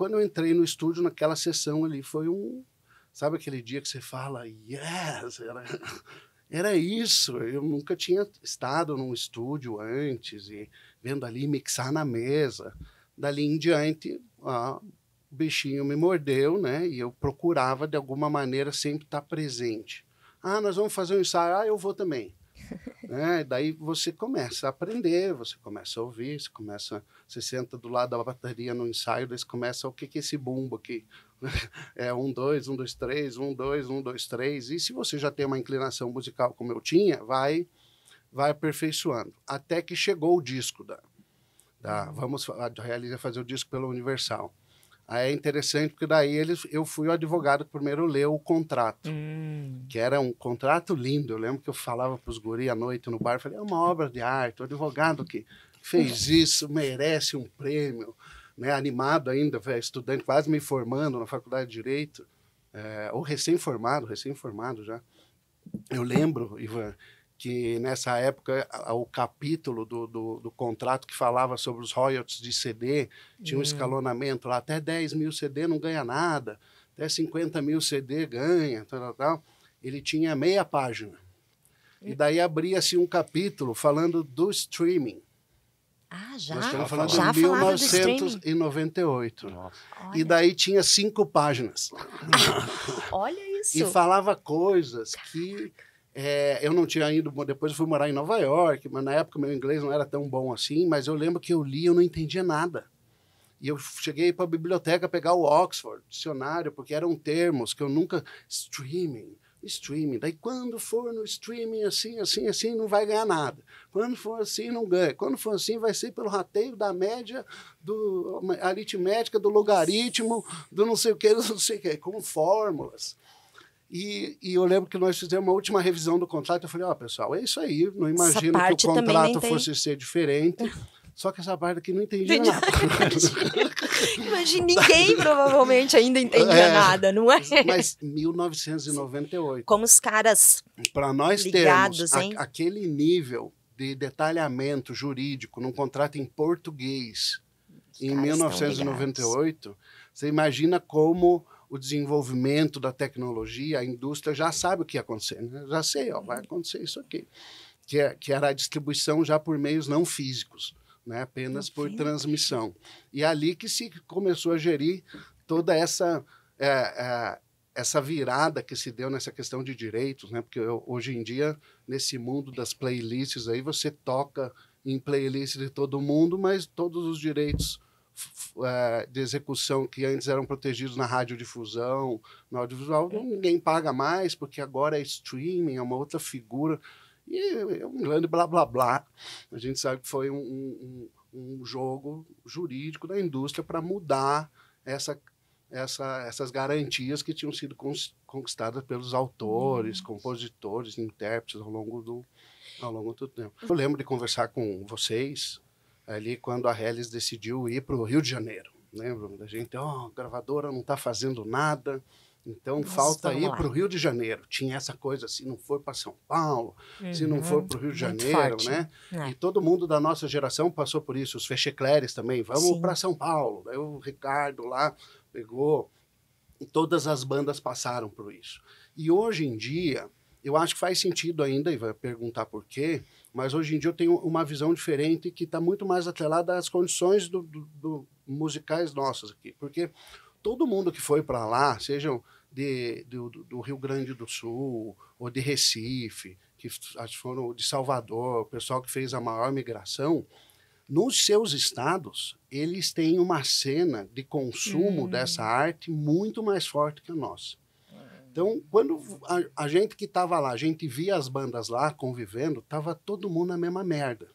quando eu entrei no estúdio, naquela sessão ali, foi sabe aquele dia que você fala, yes, era isso. Eu nunca tinha estado num estúdio antes, e vendo ali mixar na mesa. Dali em diante, o bichinho me mordeu, né? E eu procurava, de alguma maneira, sempre estar presente. Nós vamos fazer um ensaio. Eu vou também. Daí você começa a aprender, você começa a ouvir, você senta do lado da bateria no ensaio, daí você começa, o que é esse bumbo aqui? É 1, 2, 1, 2, 3, 1, 2, 1, 2, 3. E se você já tem uma inclinação musical como eu tinha, vai aperfeiçoando. Até que chegou o disco a Realize ia fazer o disco pela Universal. Aí é interessante, porque daí eu fui o advogado que primeiro leu o contrato, que era um contrato lindo. Eu lembro que eu falava para os guri à noite no bar, eu falei, é uma obra de arte, o advogado que fez isso merece um prêmio, né? Animado ainda, estudante quase me formando na faculdade de Direito, ou recém-formado já. Eu lembro, Ivan, que nessa época o capítulo do contrato que falava sobre os royalties de CD tinha um escalonamento lá, até 10 mil CD não ganha nada, até 50 mil CD ganha, tal. Ele tinha meia página. E daí abria-se um capítulo falando do streaming. Já? Nós estamos falando Já de 1998. E daí tinha 5 páginas. Olha isso! E falava coisas que... eu não tinha ido, depois eu fui morar em Nova York, mas na época meu inglês não era tão bom assim, mas eu lembro que eu li e eu não entendia nada. E eu cheguei para a biblioteca pegar o Oxford dicionário, porque eram termos que eu nunca... Streaming. Daí quando for no streaming assim, não vai ganhar nada. Quando for assim, não ganha. Quando for assim, vai ser pelo rateio da média, aritmética, do logaritmo, do não sei o que, com fórmulas. E eu lembro que nós fizemos uma última revisão do contrato. Eu falei, pessoal, é isso aí. Não imagino que o contrato fosse ser diferente. Só que essa parte aqui não entendia nada. Imagina, ninguém provavelmente ainda entendia nada, não é? Mas 1998. Como os caras para nós ligados, termos aquele nível de detalhamento jurídico num contrato em português em 1998, você imagina como o desenvolvimento da tecnologia, a indústria já sabe o que ia acontecer. Né? Já sei, vai acontecer isso aqui. Que era a distribuição já por meios não físicos, né? Apenas por transmissão. E ali que se começou a gerir toda essa virada que se deu nessa questão de direitos, né? Porque hoje em dia, nesse mundo das playlists, aí você toca em playlist de todo mundo, mas todos os direitos de execução que antes eram protegidos na radiodifusão, no audiovisual, ninguém paga mais, porque agora é streaming, é uma outra figura. E é um grande blá, blá, blá. A gente sabe que foi um jogo jurídico da indústria para mudar essas garantias que tinham sido conquistadas pelos autores, compositores, intérpretes ao longo do tempo. Eu lembro de conversar com vocês ali quando a Realize decidiu ir para o Rio de Janeiro. Lembro da gente, a gravadora não está fazendo nada, então falta ir para o Rio de Janeiro. Tinha essa coisa, se não for para São Paulo, se não for para o Rio de Janeiro, né? E todo mundo da nossa geração passou por isso, os Fechecleres também, vamos para São Paulo. Daí o Ricardo lá pegou, e todas as bandas passaram por isso. E hoje em dia, eu acho que faz sentido ainda, e vai perguntar por quê, mas hoje em dia eu tenho uma visão diferente que está muito mais atrelada às condições musicais nossas aqui. Porque todo mundo que foi para lá, sejam do Rio Grande do Sul, ou de Recife, que acho que foram de Salvador, o pessoal que fez a maior migração, nos seus estados, eles têm uma cena de consumo dessa arte muito mais forte que a nossa. Então, quando a gente que estava lá, a gente via as bandas lá convivendo, estava todo mundo na mesma merda,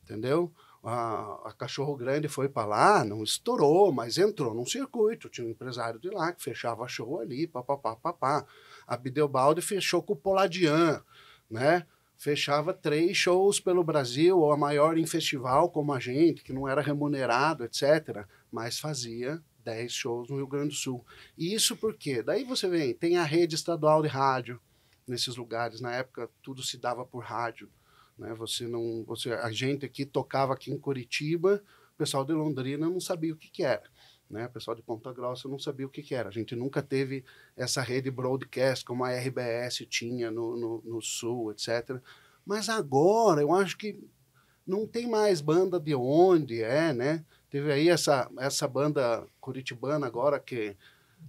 entendeu? A Cachorro Grande foi para lá, não estourou, mas entrou num circuito. Tinha um empresário de lá que fechava show ali, papapá. A Bideobaldi fechou com o Poladian, né? Fechava 3 shows pelo Brasil, ou a maior em festival como a gente, que não era remunerado, etc., mas fazia 10 shows no Rio Grande do Sul. E isso por quê? Daí você vê, tem a rede estadual de rádio nesses lugares. Na época, tudo se dava por rádio. Né? A gente aqui tocava aqui em Curitiba, o pessoal de Londrina não sabia o que era. né? O pessoal de Ponta Grossa não sabia o que que era. A gente nunca teve essa rede broadcast como a RBS tinha no Sul, etc. Mas agora, eu acho que não tem mais banda de onde né? Teve aí essa banda curitibana agora que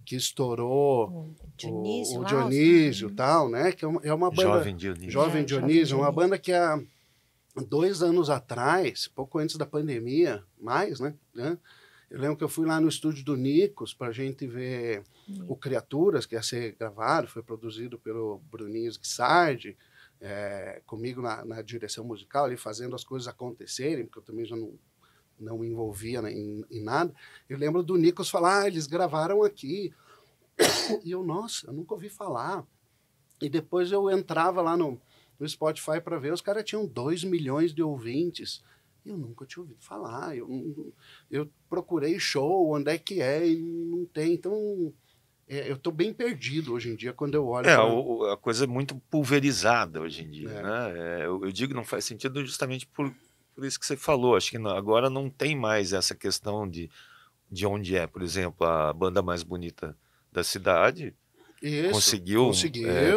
estourou, Dionísio, o Dionísio e tal, né? Que é uma banda... Jovem Dionísio. Jovem Dionísio, uma banda que há 2 anos atrás, pouco antes da pandemia, mais, né? Eu lembro que eu fui lá no estúdio do Nicos para a gente ver o Criaturas, que ia ser gravado, foi produzido pelo Bruninho Guissardi, comigo na direção musical, ali fazendo as coisas acontecerem, porque eu também já não me envolvia em nada. Eu lembro do Nicos falar, eles gravaram aqui. E eu, nossa, eu nunca ouvi falar. E depois eu entrava lá no Spotify para ver, os caras tinham 2 milhões de ouvintes. Eu nunca tinha ouvido falar. Eu procurei show, onde é que é, e não tem. Então, eu estou bem perdido hoje em dia quando eu olho. A coisa é muito pulverizada hoje em dia. Né? Eu digo que não faz sentido justamente por isso que você falou. Acho que agora não tem mais essa questão de onde é. Por exemplo, a banda mais bonita da cidade conseguiu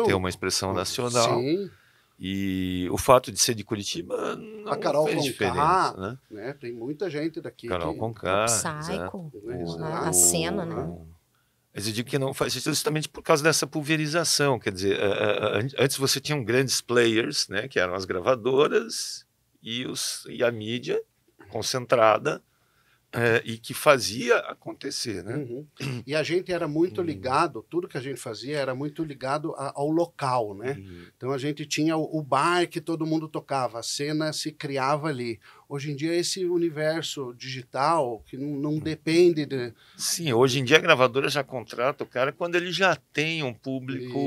ter uma expressão nacional. Sim. E o fato de ser de Curitiba não a Carol fez Conká, diferença, né? Tem muita gente daqui. Carol Conká, Psycho, a cena, né? Mas eu digo que não faz sentido justamente por causa dessa pulverização. Quer dizer, antes você tinha grandes players, né, que eram as gravadoras e a mídia concentrada, e que fazia acontecer, né? Uhum. E a gente era muito ligado, tudo que a gente fazia era muito ligado ao local, né? Então a gente tinha o bar que todo mundo tocava, a cena se criava ali. Hoje em dia esse universo digital que não depende de... Sim, hoje em dia a gravadora já contrata o cara quando ele já tem um público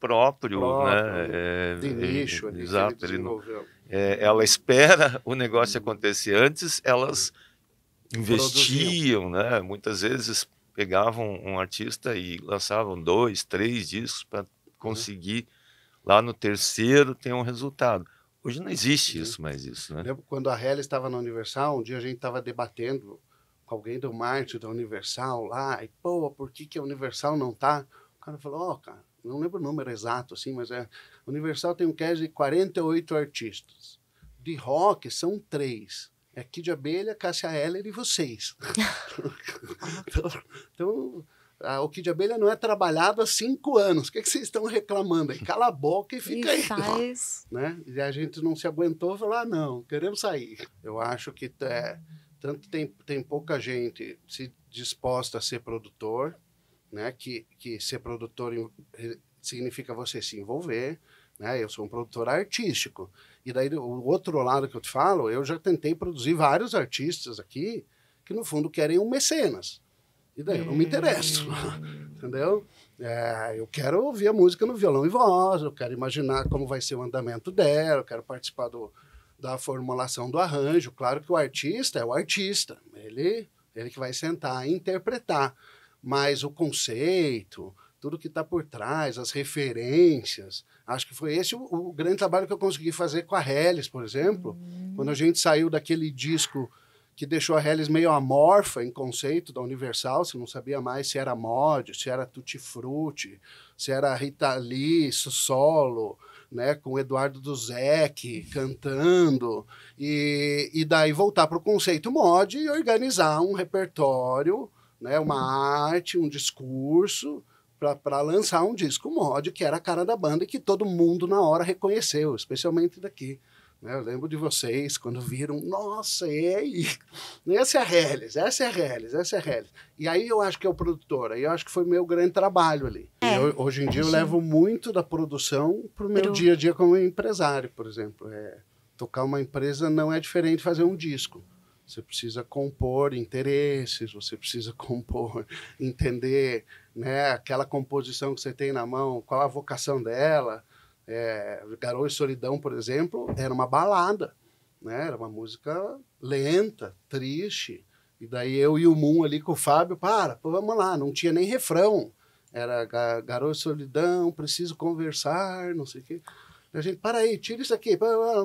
próprio, né? De nicho ali. Exato. Ela espera o negócio acontecer. Antes elas investiam, né? Muitas vezes pegavam um artista e lançavam 2, 3 discos para conseguir lá no terceiro ter um resultado. Hoje não existe mais isso, né? Lembro quando a Helly estava na Universal, um dia a gente estava debatendo com alguém do marketing da Universal lá, e por que a Universal não tá? O cara falou, cara, não lembro o número exato assim, mas a Universal tem um cast de 48 artistas. De rock são 3. É Kid Abelha, Cássia Eller e vocês. Então, o Kid Abelha não é trabalhado há 5 anos. O que vocês estão reclamando aí? Cala a boca e fica aí. Né? E a gente não se aguentou e falou, não, queremos sair. Eu acho que tanto tem pouca gente se disposta a ser produtor, né? Que ser produtor significa você se envolver. Né? Eu sou um produtor artístico. E daí, o outro lado que eu te falo, eu já tentei produzir vários artistas aqui que, no fundo, querem um mecenas. E daí eu não me interesso. Entendeu? Eu quero ouvir a música no violão e voz, eu quero imaginar como vai ser o andamento dela, eu quero participar da formulação do arranjo. Claro que o artista é o artista. Ele que vai sentar e interpretar. Mas o conceito... tudo que está por trás, as referências. Acho que foi esse o grande trabalho que eu consegui fazer com a Hellis, por exemplo, quando a gente saiu daquele disco que deixou a Hellis meio amorfa em conceito da Universal, você não sabia mais se era mod, se era Tutti Frutti, se era Rita Lee, solo, né, com o Eduardo Duzec cantando, e daí voltar para o conceito mod e organizar um repertório, né, uma arte, um discurso, para lançar um disco mod, que era a cara da banda e que todo mundo na hora reconheceu, especialmente daqui. Eu lembro de vocês, quando viram, nossa, essa é a Hellis, essa é a Hellis, essa é a Hellis. E aí eu acho que é o produtor, aí eu acho que foi meu grande trabalho ali. Hoje em dia eu levo muito da produção para o meu dia a dia como empresário, por exemplo. Tocar uma empresa não é diferente de fazer um disco. Você precisa compor interesses, você precisa compor, entender, né, aquela composição que você tem na mão, qual a vocação dela. Garoa e Solidão, por exemplo, era uma balada, né? Era uma música lenta, triste. E daí eu e o Moon ali com o Fábio, vamos lá, não tinha nem refrão. Era Garoa e Solidão, preciso conversar, não sei o quê. A gente, para aí, tira isso aqui,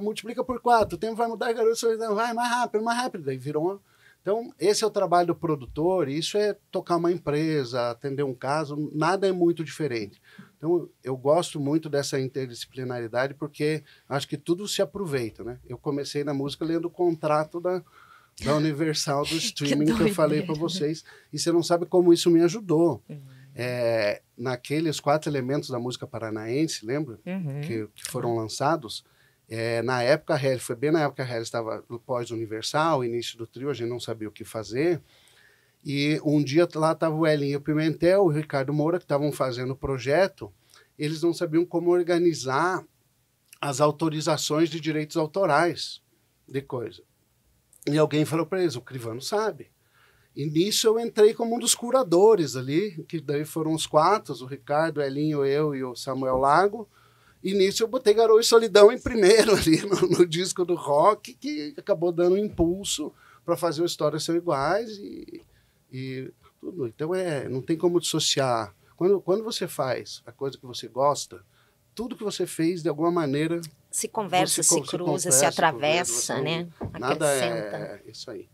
multiplica por 4, o tempo vai mudar, Garoa e Solidão, vai mais rápido, mais rápido. Daí virou Então, esse é o trabalho do produtor, e isso é tocar uma empresa, atender um caso, nada é muito diferente. Então, eu gosto muito dessa interdisciplinaridade, porque acho que tudo se aproveita, né? Eu comecei na música lendo o contrato da Universal do streaming que eu falei para vocês, e você não sabe como isso me ajudou. Naqueles 4 elementos da música paranaense, lembra? Que foram lançados. Na época, foi bem na época que a Hellis estava no pós-Universal, início do trio, a gente não sabia o que fazer. E um dia lá estava o Elinho Pimentel, o Ricardo Moura, que estavam fazendo o projeto. Eles não sabiam como organizar as autorizações de direitos autorais de coisa. E alguém falou para eles, o Crivano sabe. E nisso eu entrei como um dos curadores ali, que daí foram os 4, o Ricardo, o Elinho, eu e o Samuel Lago. E nisso eu botei Garoa e Solidão em primeiro ali no disco do rock, que acabou dando um impulso para fazer as histórias ser iguais e tudo. Então não tem como dissociar. Quando você faz a coisa que você gosta, tudo que você fez, de alguma maneira... Se conversa, se cruza, se atravessa, né? Nada é isso aí.